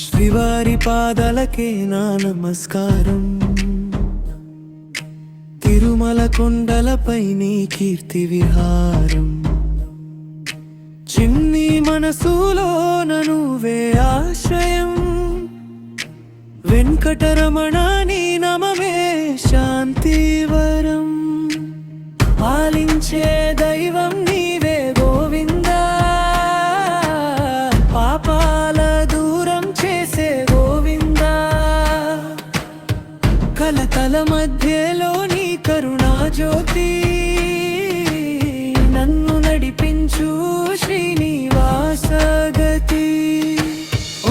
శ్రీవారి పాదాలకే నా నమస్కారం, తిరుమల కొండలపై నీ కీర్తి విహారం, చిన్ని మనసులోన నువ్వే ఆశ్రయం, వెంకటరమణ నీ నమమే శాంతివరం, పాలించే దైవం నీవే గోవిందా, పాపాల దూరం చేసే గోవిందా, కలతల మధ్యలో నీ కరుణా జ్యోతి, నన్ను నడిపించు శ్రీనివాస గతి.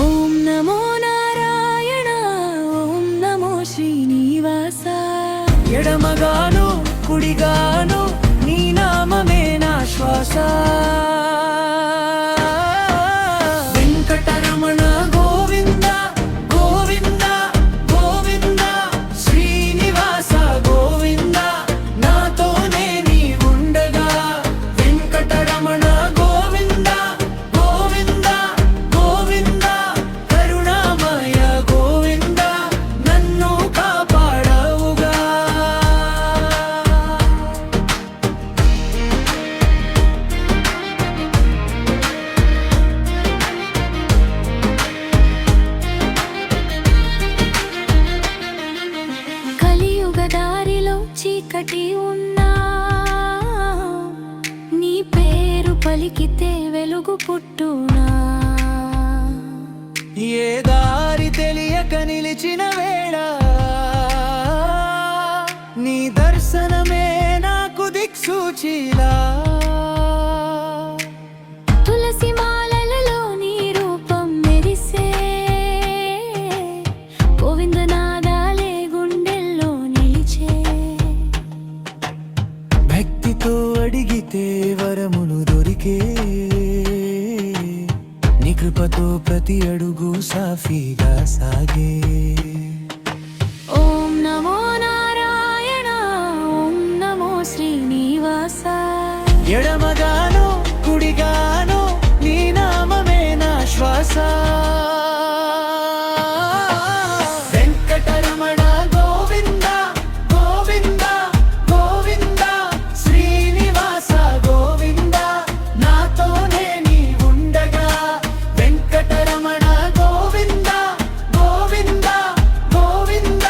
ఓం నమో నారాయణ, ఓం నమో శ్రీనివాస. ఎడమగాను కుడిగాను నీ నామమే నా శ్వాస, వెంకటరమణ గోవింద గోవింద గోవింద, శ్రీనివాస గోవింద, నాతోనే నీ ఉండగా, వెంకటరమణ గోవింద గోవింద గోవింద, కరుణామయ గోవింద, నన్ను కాపాడవుగా. కలియుగ దారిలో చీకటి ఉన్నా, నీ పేరు పలికితే వెలుగు పుట్టునా. ఏ దారి తెలియక నిలిచిన వేళ, నీ దర్శనమే నాకు దిక్సూచిలా, తులసి మాలలలో నీ రూపం మెరిసే, గోవిందనాదాలే గుండెల్లో నిలిచే. భక్తితో అడిగితే వరములు దొరికే, నీ కృపతో ప్రతి అడుగు సాఫీగా సాగే. ఓం నమో నారాయణ, ఓం నమో శ్రీనివాస. ఎడమగాను కుడిగాను నీ నామమే నా శ్వాస, వెంకటరమణ గోవింద గోవింద గోవింద, శ్రీనివాస గోవింద, నాతోనే నీ ఉండగా, వెంకటరమణ గోవింద గోవింద గోవింద,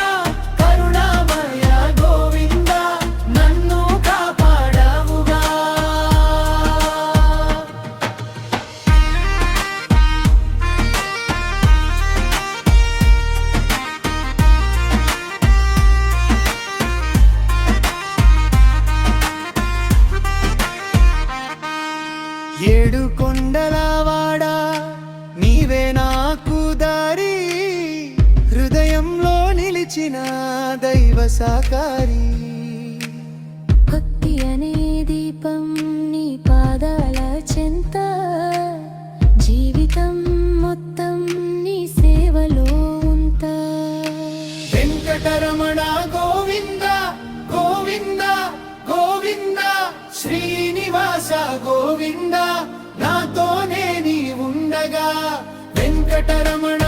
కరుణామయ గోవింద, నన్ను కాపాడవుగా. ఏడు కొండలవాడా నీవే నాకు దారి, హృదయంలో నిలిచిన దైవ సాకారి. భక్తి అనే దీపం నీ పాదాల చెంత, జీవితం మొత్తం నీ సేవలో ఉంటా. వెంకటరమణ గోవింద గోవింద గోవింద, శ్రీనివాస గోవింద, నాతోనే నీ ఉండగా, వెంకటరమణ